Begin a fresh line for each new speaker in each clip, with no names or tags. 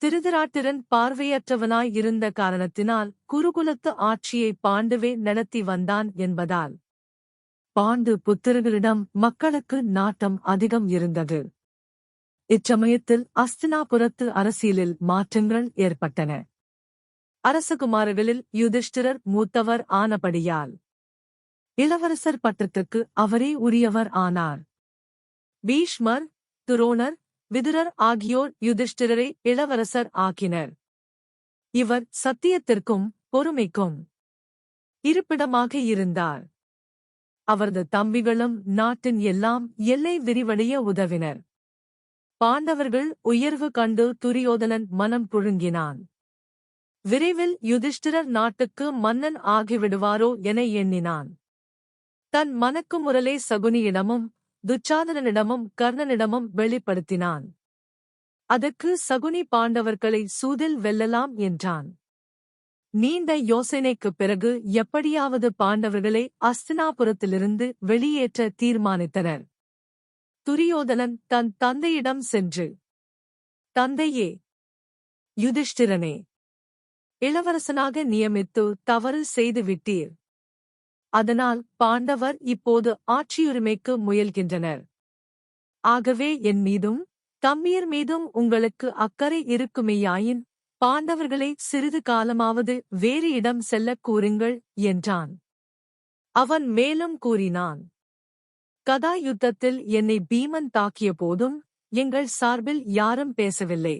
திருதராட்டிரன் பார்வையற்றவனாய் இருந்த காரணத்தினால் குருகுலத்து ஆட்சியை பாண்டுவே நடத்தி வந்தான் என்பதால் பாண்டு புத்திரர்களிடம் மக்களுக்கு நாட்டம் அதிகம் இருந்தது. இச்சமயத்தில் அஸ்தினாபுரத்து அரசியலில் மாற்றங்கள் ஏற்பட்டன. அரசகுமாரர்களில் யுதிஷ்டிரர் மூத்தவர் ஆனபடியால் இளவரசர் பட்டத்துக்கு அவரே உரியவர் ஆனார். பீஷ்மர், துரோணர், விதுரர் ஆகியோர் யுதிஷ்டிரரை இளவரசர் ஆக்கினர். இவர் சத்தியத்திற்கும் பொறுமைக்கும் இருப்பிடமாக இருந்தார். அவரது தம்பிகளும் நாட்டின் எல்லாம் எல்லை விரிவடைய உதவினர். பாண்டவர்கள் உயர்வு கண்டு துரியோதனன் மனம் புழுங்கினான். விரைவில் யுதிஷ்டிரர் நாட்டுக்கு மன்னன் ஆகிவிடுவாரோ என எண்ணினான். தன் மனக்குமுறலை சகுனியிடமும் துச்சாதனனிடமும் கர்ணனிடமும் வெளிப்படுத்தினான். அதற்கு சகுனி பாண்டவர்களை சூதில் வெல்லலாம் என்றான். நீண்ட யோசனைக்குப் பிறகு எப்படியாவது பாண்டவர்களை அஸ்தினாபுரத்திலிருந்து வெளியேற்ற தீர்மானித்தனர். துரியோதனன் தன் தந்தையிடம் சென்று, தந்தையே, யுதிஷ்டிரனே, இளவரசனாக நியமித்து தவறு செய்துவிட்டீர். அதனால் பாண்டவர் இப்போது ஆட்சியுரிமைக்கு முயல்கின்றனர். ஆகவே என் மீதும் தம்பியர் மீதும் உங்களுக்கு அக்கறை இருக்குமேயாயின் பாண்டவர்களை சிறிது காலமாவது வேறு இடம் செல்லக் கூறுங்கள் என்றான். அவன் மேலும் கூறினான், கதா யுத்தத்தில் என்னை பீமன் தாக்கிய போதும் எங்கள் சார்பில் யாரும் பேசவில்லை.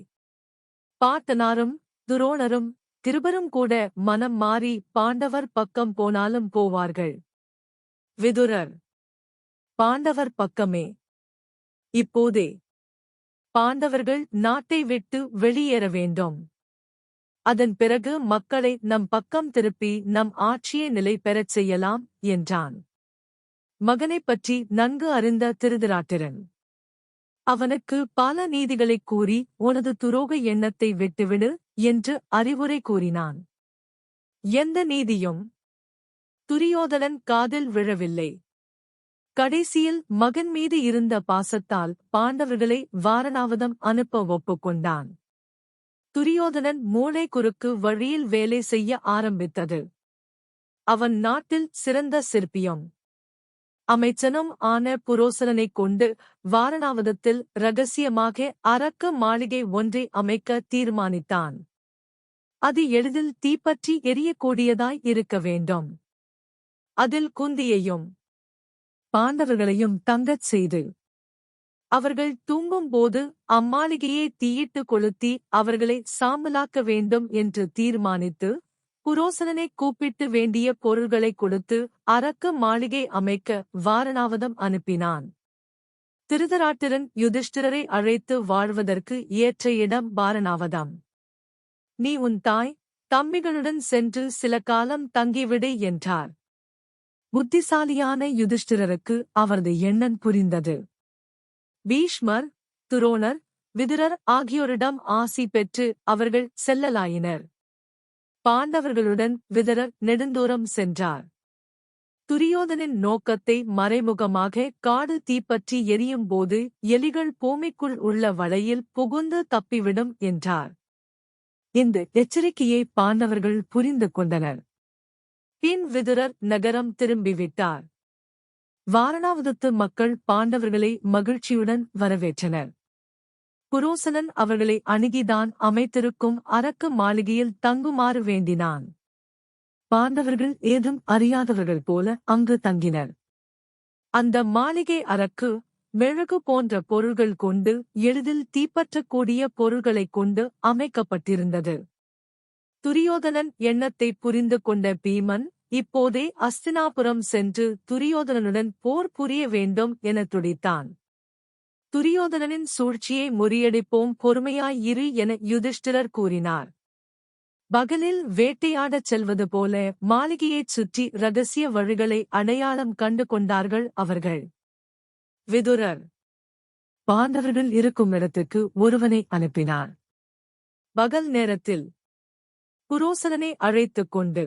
பார்த்தனாரும் துரோணரும் கிருபரும் கூட மனம் மாறி பாண்டவர் பக்கம் போனாலும் போவார்கள். விதுரர், பாண்டவர் பக்கமே. இப்போதே பாண்டவர்கள் நாட்டை விட்டு வெளியேற வேண்டும். அதன் பிறகு மக்களை நம் பக்கம் திருப்பி நம் ஆட்சியை நிலை பெறச் செய்யலாம் என்றான். மகனைப் பற்றி நன்கு அறிந்த திருதராட்டிரன் அவனுக்கு பல நீதிகளைக் கூறி உனது துரோக எண்ணத்தை விட்டுவிடு என்று அறிவுரை கூறினான். எந்த நீதியும் துரியோதனன் காதில் விழவில்லை. கடைசியில் மகன் மீது இருந்த பாசத்தால் பாண்டவர்களை வாரணாவதம் அனுப்ப ஒப்புக்கொண்டான். துரியோதனன் மூளை குறுக்கு வழியில் வேலை செய்ய ஆரம்பித்தது. அவன் நாட்டில் சிறந்த சிற்பியும் அமைச்சனும் ஆன புரோசனனைக் கொண்டு வாரணாவதத்தில் இரகசியமாக அரக்க மாளிகை ஒன்றை அமைக்க தீர்மானித்தான். அது எளிதில் தீப்பற்றி எரியக்கூடியதாய் இருக்க வேண்டும். அதில் குந்தியையும் பாண்டவர்களையும் தங்கச் செய்து அவர்கள் தூங்கும்போது அம்மாளிகையை தீயிட்டு கொளுத்தி அவர்களை சாம்பலாக்க வேண்டும் என்று தீர்மானித்து புரோசனனை கூப்பிட்டு வேண்டிய பொருள்களை கொடுத்து அரக்க மாளிகை அமைக்க வாரணாவதம் அனுப்பினான். திருதராட்டிரன் யுதிஷ்டிரரை அழைத்து வாழ்வதற்கு ஏற்ற இடம் வாரணாவதம். நீ உன் தாய் தம்பிகளுடன் சென்று சில காலம் தங்கிவிடு என்றார். புத்திசாலியான யுதிஷ்டிரருக்கு அவரது எண்ணம் புரிந்தது. பீஷ்மர், துரோணர், விதுரர் ஆகியோரிடம் ஆசி பெற்று அவர்கள் செல்லலாயினர். பாண்டவர்களுடன் விதுரர் நெடுந்தூரம் சென்றார். துரியோதனின் நோக்கத்தை மறைமுகமாக காடு தீப்பற்றி எரியும்போது எலிகள் பூமிக்குள் உள்ள வளையில் புகுந்து தப்பிவிடும் என்றார். இந்த எச்சரிக்கையை பாண்டவர்கள் புரிந்து கொண்டனர். பின் விதுரர் நகரம் திரும்பிவிட்டார். வாரணாவதத்து மக்கள் பாண்டவர்களை மகிழ்ச்சியுடன் வரவேற்றனர். புரோசனன் அவர்களை அணுகிதான் அமைத்திருக்கும் அரக்க மாளிகையில் தங்குமாறு வேண்டினான். பாண்டவர்கள் ஏதும் அறியாதவர்கள் போல அங்கு தங்கினர். அந்த மாளிகை அரக்கு, மெழுகு போன்ற பொருள்கள் கொண்டு எளிதில் தீப்பற்றக்கூடிய பொருள்களைக் கொண்டு அமைக்கப்பட்டிருந்தது. துரியோதனன் எண்ணத்தை புரிந்து கொண்ட பீமன் இப்போதே அஸ்தினாபுரம் சென்று துரியோதனனுடன் போர் புரிய வேண்டும் என துடித்தான். துரியோதனனின் சூழ்ச்சியை முறியடிப்போம், பொறுமையாய் இரு என யுதிஷ்டிரர் கூறினார். பகலில் வேட்டையாடச் செல்வது போல மாளிகையைச் சுற்றி இரகசிய வழிகளை அடையாளம் கண்டு கொண்டார்கள் அவர்கள். விதுரர் பாண்டவர்கள் இருக்கும் இடத்துக்கு ஒருவனை அனுப்பினார். பகல் நேரத்தில் புரோசனனை அழைத்துக் கொண்டு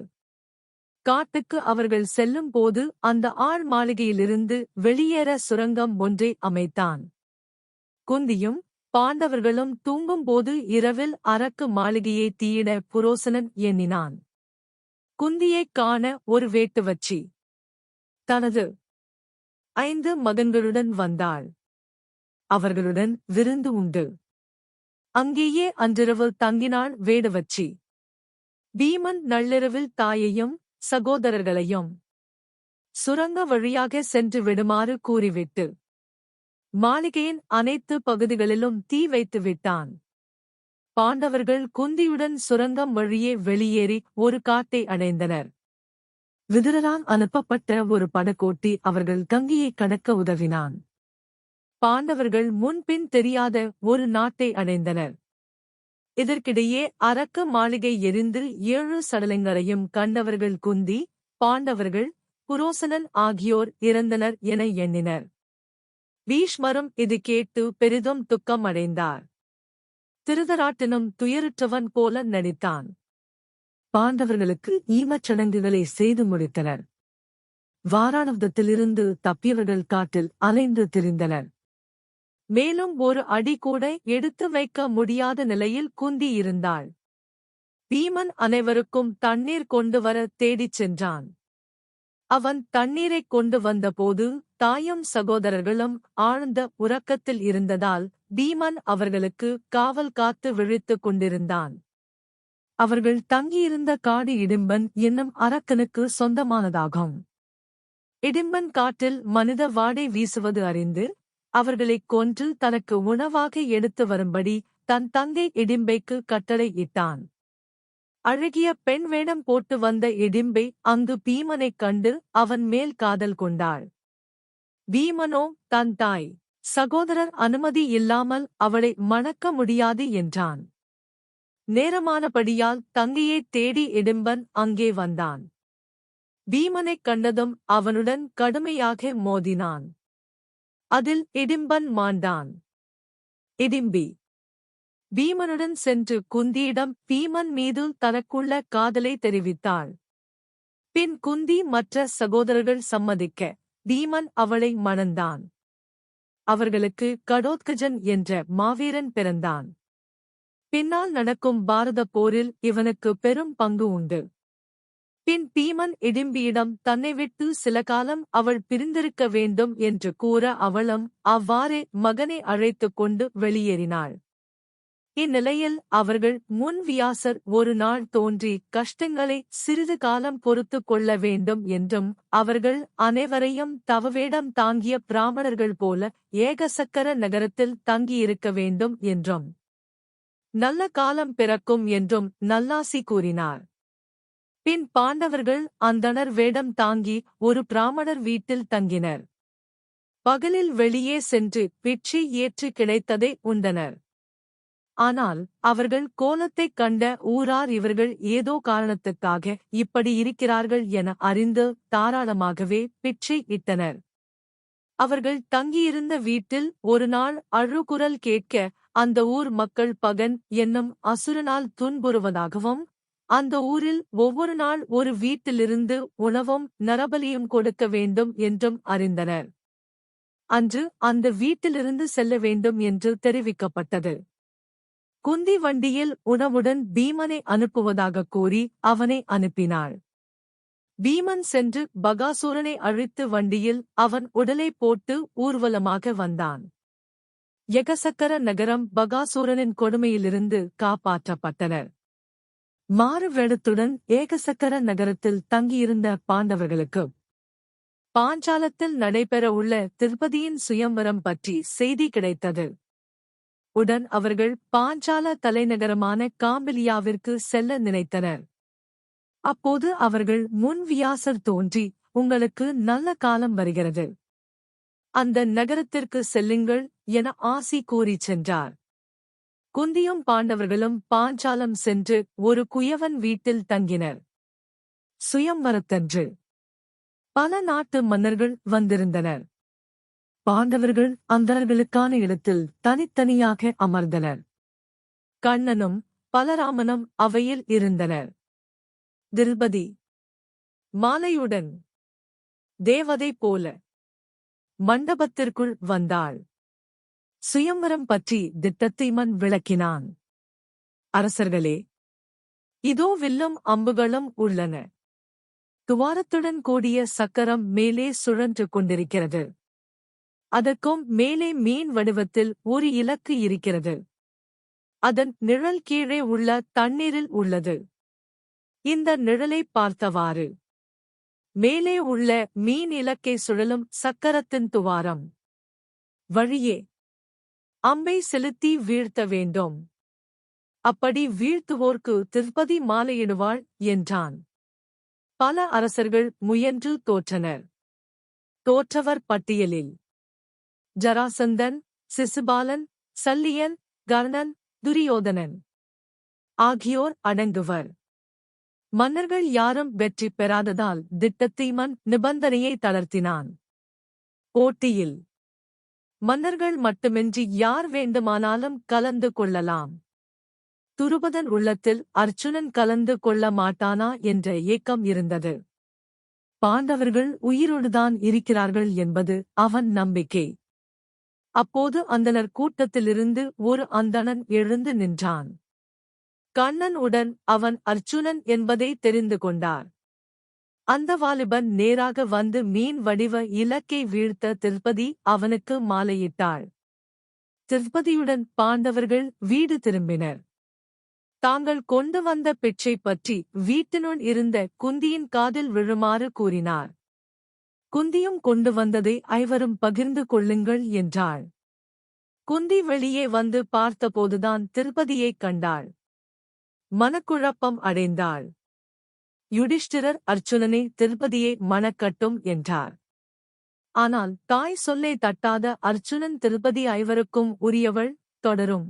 காட்டுக்கு அவர்கள் செல்லும் போது அந்த ஆழ் மாளிகையிலிருந்து வெளியேற சுரங்கம் ஒன்றை அமைத்தான். குந்தியும் பாண்டவர்களும் தூங்கும்போது இரவில் அரக்கு மாளிகையை தீயிட புரோசனன் எண்ணினான். குந்தியைக் காண ஒரு வேட்டுவச்சி தனது 5 மகன்களுடன் வந்தாள். அவர்களுடன் விருந்து உண்டு. அங்கேயே அன்றிரவு தங்கினாள் வேடுவச்சி. பீமன் நள்ளிரவில் தாயையும் சகோதரர்களையும் சுரங்க வழியாக சென்று விடுமாறு கூறிவிட்டு மாளிகையின் அனைத்து பகுதிகளிலும் தீ வைத்து விட்டான். பாண்டவர்கள் குந்தியுடன் சுரங்கம் வழியே வெளியேறி ஒரு காட்டை அடைந்தனர். விதுரரால் அனுப்பப்பட்ட ஒரு படகோட்டி அவர்கள் கங்கையை கடக்க உதவினான். பாண்டவர்கள் முன்பின் தெரியாத ஒரு நாட்டை அடைந்தனர். இதற்கிடையே அரக்க மாளிகை எரிந்து 7 சடலங்களையும் கண்டவர்கள் குந்தி, பாண்டவர்கள், புரோசனன் ஆகியோர் இறந்தனர் என எண்ணினர். பீஷ்மரும் இது கேட்டு பெரிதும் துக்கம் அடைந்தார். திருதராட்டினும் துயருற்றவன் போல நடித்தான். பாண்டவர்களுக்கு ஈமச்சடங்குகளை செய்து முடித்தனர். வாராணவதத்திலிருந்து தப்பியவர்கள் காட்டில் அலைந்து திரிந்தனர். மேலும் ஒரு அடி கூட எடுத்து வைக்க முடியாத நிலையில் குந்தி இருந்தாள். பீமன் அனைவருக்கும் தண்ணீர் கொண்டு வர தேடிச் சென்றான். அவன் தண்ணீரைக் கொண்டு வந்தபோது தாயும் சகோதரர்களும் ஆழ்ந்த உறக்கத்தில் இருந்ததால் பீமன் அவர்களுக்கு காவல் காத்து விழித்துக் கொண்டிருந்தான். அவர்கள் தங்கியிருந்த காடு இடிம்பன் என்னும் அரக்கனுக்கு சொந்தமானதாகும். இடிம்பன் காட்டில் மனித வாடை வீசுவது அறிந்து அவர்களைக் கொன்று தனக்கு உணவாக எடுத்து வரும்படி தன் தங்கை இடிம்பைக்கு கட்டளை இட்டான். அழகிய பெண் வேடம் போட்டு வந்த இடிம்பை அங்கு பீமனைக் கண்டு அவன் மேல் காதல் கொண்டாள். பீமனோ தன் தாய் சகோதரர் அனுமதி இல்லாமல் அவளை மணக்க முடியாது என்றான். நேரமானபடியால் தங்கையைத் தேடி இடிம்பன் அங்கே வந்தான். பீமனைக் கண்டதும் அவனுடன் கடுமையாக மோதினான். அதில் இடிம்பன் மாண்டான். இடிம்பி பீமனுடன் சென்று குந்தியிடம் பீமன் மீது தனக்குள்ள காதலை தெரிவித்தாள். பின் குந்தி மற்ற சகோதரர்கள் சம்மதிக்க பீமன் அவளை மணந்தான். அவர்களுக்கு கடோத்கஜன் என்ற மாவீரன் பிறந்தான். பின்னால் நடக்கும் பாரதப் போரில் இவனுக்கு பெரும் பங்கு உண்டு. பின் பீமன் இடிம்பியிடம் தன்னை விட்டு சில காலம் அவள் பிரிந்திருக்க வேண்டும் என்று கூற அவளும் அவ்வாறே மகனை அழைத்துக் கொண்டு வெளியேறினாள். இந்நிலையில் அவர்கள் முன் வியாசர் ஒரு நாள் தோன்றி கஷ்டங்களை சிறிது காலம் பொறுத்துக் கொள்ள வேண்டும் என்றும் அவர்கள் அனைவரையும் தவவேடம் தாங்கிய பிராமணர்கள் போல ஏகசக்கர நகரத்தில் தங்கியிருக்க வேண்டும் என்றும் நல்ல காலம் பிறக்கும் என்றும் நல்லாசி கூறினார். பின் பாண்டவர்கள் அந்தணர் வேடம் தாங்கி ஒரு பிராமணர் வீட்டில் தங்கினர். பகலில் வெளியே சென்று பிட்சை ஏற்று கிடைத்ததை உண்டனர். ஆனால் அவர்கள் கோலத்தைக் கண்ட ஊரார் இவர்கள் ஏதோ காரணத்துக்காக இப்படி இருக்கிறார்கள் என அறிந்து தாராளமாகவே பிட்சை இட்டனர். அவர்கள் தங்கியிருந்த வீட்டில் ஒரு நாள் அழுகுரல் கேட்க அந்த ஊர் மக்கள் பகன் என்னும் அசுரனால் துன்புறுவதாகவும் அந்த ஊரில் ஒவ்வொரு நாள் ஒரு வீட்டிலிருந்து உணவும் நரபலியும் கொடுக்க வேண்டும் என்றும் அறிந்தனர். அன்று அந்த வீட்டிலிருந்து செல்ல வேண்டும் என்று தெரிவிக்கப்பட்டது. குந்தி வண்டியில் உணவுடன் பீமனை அனுப்புவதாகக் கூறி அவனை அனுப்பினாள். பீமன் சென்று பகாசூரனை அழித்து வண்டியில் அவன் உடலை போட்டு ஊர்வலமாக வந்தான். யகசக்கர நகரம் பகாசூரனின் கொடுமையிலிருந்து காப்பாற்றப்பட்டனர். மாறு வேடத்துடன் ஏகசக்கர நகரத்தில் தங்கியிருந்த பாண்டவர்களுக்கு பாஞ்சாலத்தில் நடைபெற உள்ள திருப்பதியின் சுயம்வரம் பற்றி செய்தி கிடைத்தது. உடன் அவர்கள் பாஞ்சால தலைநகரமான காம்பிலியாவிற்கு செல்ல நினைத்தனர். அப்போது அவர்கள் முன் வியாசர் தோன்றி, உங்களுக்கு நல்ல காலம் வருகிறது, அந்த நகரத்திற்கு செல்லுங்கள் என ஆசி கூறிச் சென்றார். குந்தியும் பாண்டவர்களும் பாஞ்சாலம் சென்று ஒரு குயவன் வீட்டில் தங்கினர். சுயம்வரத்தன்று பல நாட்டு மன்னர்கள் வந்திருந்தனர். பாண்டவர்கள் அந்தணர்களுக்கான இடத்தில் தனித்தனியாக அமர்ந்தனர். கண்ணனும் பலராமனும் அவையில் இருந்தனர். தில்பதி மாலையுடன் தேவதை போல மண்டபத்திற்குள் வந்தாள். சுயம்வரம் பற்றி திட்டத்தைமன் விளக்கினான். அரசர்களே, இதோ வில்லும் அம்புகளும் உள்ளன. துவாரத்துடன் கூடிய சக்கரம் மேலே சுழன்று கொண்டிருக்கிறது. அதற்கும் மேலே மீன் வடிவத்தில் ஒரு இலக்கு இருக்கிறது. அதன் நிழல் கீழே உள்ள தண்ணீரில் உள்ளது. இந்த நிழலை பார்த்தவாறு மேலே உள்ள மீன் இலக்கை சுழலும் சக்கரத்தின் துவாரம் வழியே அம்பை செலுத்தி வீழ்த்த வேண்டும். அப்படி வீழ்த்துவோர்க்கு திருப்பதி மாலையிடுவாள் என்றான். பல அரசர்கள் முயன்று தோற்றனர். தோற்றவர் பட்டியலில் ஜராசந்தன், சிசுபாலன், சல்லியன், கர்ணன், துரியோதனன் ஆகியோர் அடங்குவர். மன்னர்கள் யாரும் வெற்றி பெறாததால் திட்டத்தைமன் நிபந்தனையை தளர்த்தினான். போட்டியில் மன்னர்கள் மட்டுமின்றி யார் வேண்டுமானாலும் கலந்து கொள்ளலாம். துருபதன் உள்ளத்தில் அர்ச்சுனன் கலந்து கொள்ள மாட்டானா என்ற ஏக்கம் இருந்தது. பாண்டவர்கள் உயிரோடுதான் இருக்கிறார்கள் என்பது அவன் நம்பிக்கை. அப்போது அந்தணர் கூட்டத்திலிருந்து ஒரு அந்தணன் எழுந்து நின்றான். கண்ணன் உடன் அவன் அர்ச்சுனன் என்பதை தெரிந்து கொண்டார். அந்த வாலிபன் நேராக வந்து மீன் வடிவ இலக்கை வீழ்த்த திருப்பதி அவனுக்கு மாலையிட்டாள். திருப்பதியுடன் பாண்டவர்கள் வீடு திரும்பினர். தாங்கள் கொண்டு வந்த பிச்சை பற்றி வீட்டினுள் இருந்த குந்தியின் காதில் விழுமாறு கூறினார். குந்தியும் கொண்டு வந்ததை ஐவரும் பகிர்ந்து கொள்ளுங்கள் என்றாள். குந்தி வெளியே வந்து பார்த்தபோதுதான் திருப்பதியைக் கண்டாள். மனக்குழப்பம் அடைந்தாள். யுடிஷ்டிரர் அர்ச்சுனனை திருப்பதியை மணக்கட்டும் என்றார். ஆனால் தாய் சொல்லை தட்டாத அர்ச்சுனன் திருப்பதி ஐவருக்கும் உரியவள். தொடரும்.